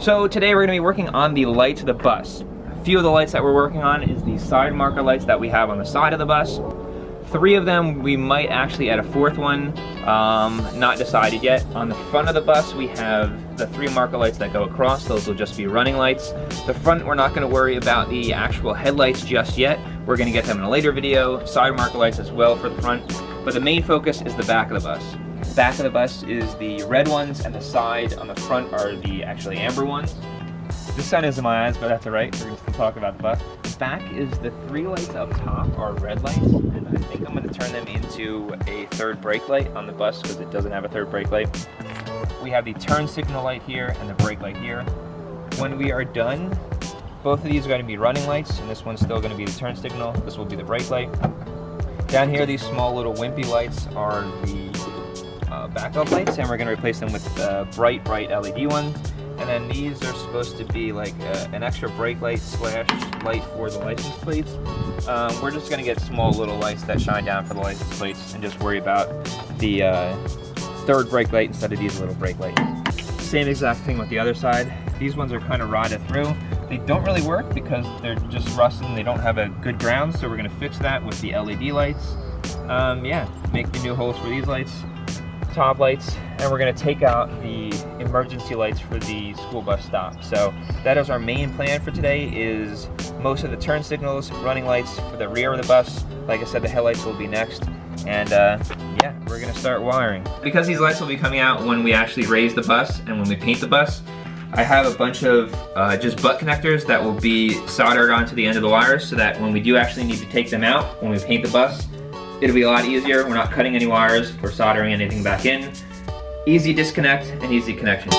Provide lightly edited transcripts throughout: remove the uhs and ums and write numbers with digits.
So today we're going to be working on the lights of the bus. A few of the lights that we're working on is the side marker lights that we have on the side of the bus. 3 of them, we might actually add a 4th one, not decided yet. On the front of the bus we have the 3 marker lights that go across. Those will just be running lights. The front, we're not going to worry about the actual headlights just yet. We're going to get them in a later video. Side marker lights as well for the front, but the main focus is the back of the bus. The back of the bus is the red ones, and the side on the front are the actually amber ones. The sun is in my eyes, but that's alright. We're going to talk about the bus. The back is the 3 lights up top are red lights, and I think I'm going to turn them into a 3rd brake light on the bus because it doesn't have a 3rd brake light. We have the turn signal light here and the brake light here. When we are done, both of these are going to be running lights, and this one's still going to be the turn signal. This will be the brake light. Down here, these small little wimpy lights are the backup lights, and we're going to replace them with bright LED ones. And then these are supposed to be like an extra brake light slash light for the license plates. We're just going to get small little lights that shine down for the license plates and just worry about the 3rd brake light instead of these little brake lights. Same exact thing with the other side. These ones are kind of rotted through. They don't really work because they're just rusted and they don't have a good ground, so we're going to fix that with the LED lights. Yeah, make the new holes for these lights, top lights, and we're going to take out the emergency lights for the school bus stop. So that is our main plan for today, is most of the turn signals, running lights for the rear of the bus. Like I said, the headlights will be next, and yeah, we're going to start wiring. Because these lights will be coming out when we actually raise the bus and when we paint the bus, I have a bunch of just butt connectors that will be soldered onto the end of the wires so that when we do actually need to take them out when we paint the bus, it'll be a lot easier. We're not cutting any wires or soldering anything back in. Easy disconnect and easy connection.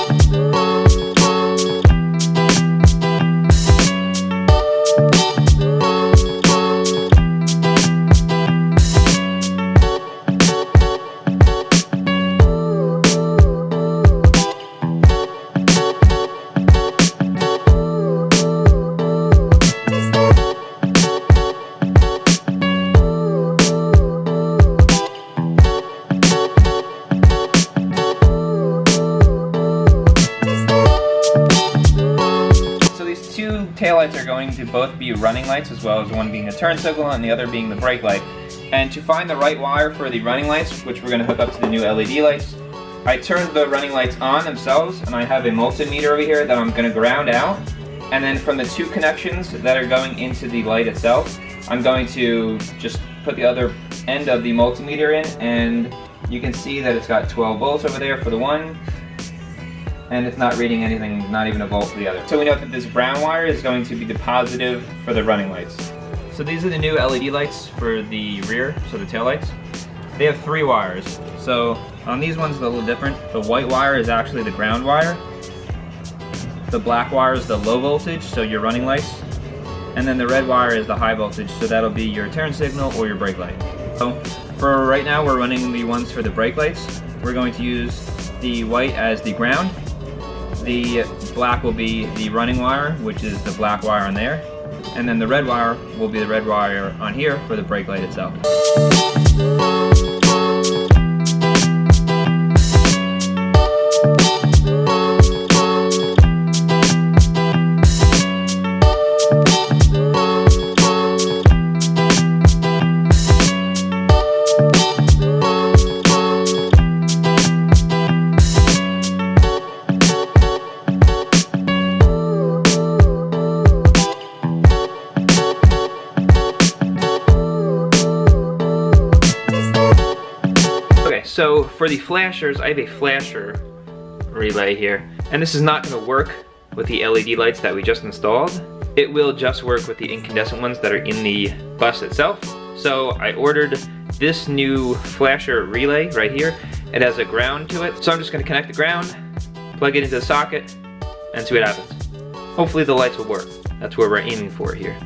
Taillights are going to both be running lights, as well as one being a turn signal and the other being the brake light. And to find the right wire for the running lights, which we're going to hook up to the new LED lights, I turned the running lights on themselves, and I have a multimeter over here that I'm going to ground out. And then from the 2 connections that are going into the light itself, I'm going to just put the other end of the multimeter in, and you can see that it's got 12 volts over there for the one, and it's not reading anything, not even a volt for the other. So we know that this brown wire is going to be the positive for the running lights. So these are the new LED lights for the rear, so the tail lights. They have 3 wires. So on these ones, it's a little different. The white wire is actually the ground wire. The black wire is the low voltage, so your running lights. And then the red wire is the high voltage, so that'll be your turn signal or your brake light. So for right now, we're running the ones for the brake lights. We're going to use the white as the ground. The black will be the running wire, which is the black wire on there. And then the red wire will be the red wire on here for the brake light itself. So for the flashers, I have a flasher relay here, and this is not going to work with the LED lights that we just installed. It will just work with the incandescent ones that are in the bus itself. So I ordered this new flasher relay right here. It has a ground to it, so I'm just going to connect the ground, plug it into the socket, and see what happens. Hopefully the lights will work. That's where we're aiming for here.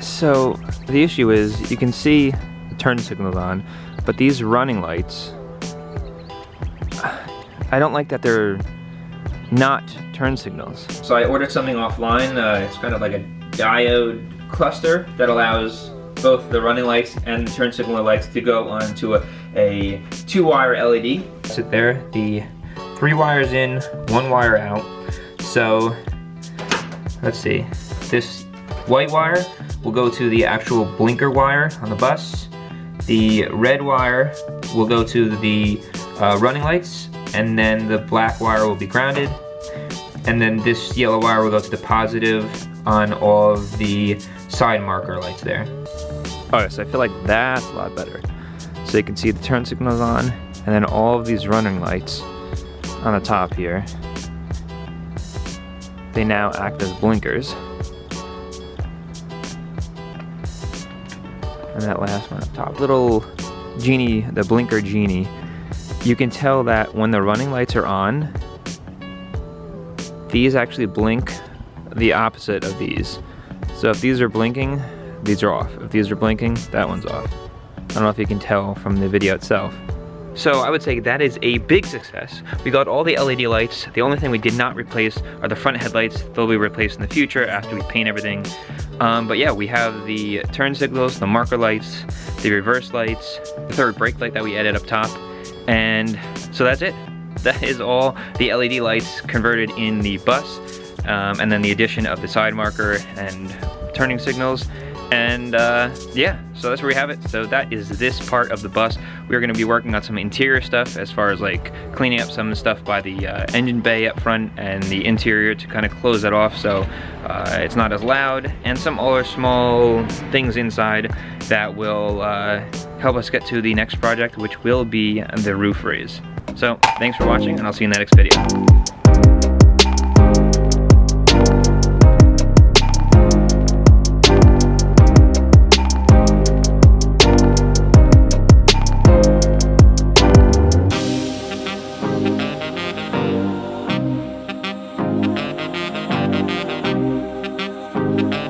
So the issue is, you can see the turn signals on, but these running lights, I don't like that they're not turn signals. So I ordered something offline. It's kind of like a diode cluster that allows both the running lights and the turn signal lights to go onto a 2-wire LED. Sit there, the 3 wires in, 1 wire out. So let's see, this white wire will go to the actual blinker wire on the bus. The red wire will go to the running lights, and then the black wire will be grounded. And then this yellow wire will go to the positive on all of the side marker lights there. Alright, so I feel like that's a lot better. So you can see the turn signals on, and then all of these running lights on the top here, they now act as blinkers. And that last one up top, little genie, the blinker genie, you can tell that when the running lights are on, these actually blink the opposite of these. So if these are blinking, these are off. If these are blinking, that one's off. I don't know if you can tell from the video itself. So I would say that is a big success. We got all the LED lights. The only thing we did not replace are the front headlights. They'll be replaced in the future after we paint everything. But yeah, we have the turn signals, the marker lights, the reverse lights, the third brake light that we added up top. And so that's it. That is all the LED lights converted in the bus. And then the addition of the side marker and turning signals. And yeah, so that's where we have it. So that is this part of the bus. We're gonna be working on some interior stuff as far as like cleaning up some stuff by the engine bay up front and the interior to kind of close that off so it's not as loud, and some other small things inside that will help us get to the next project, which will be the roof raise. So thanks for watching, and I'll see you in the next video.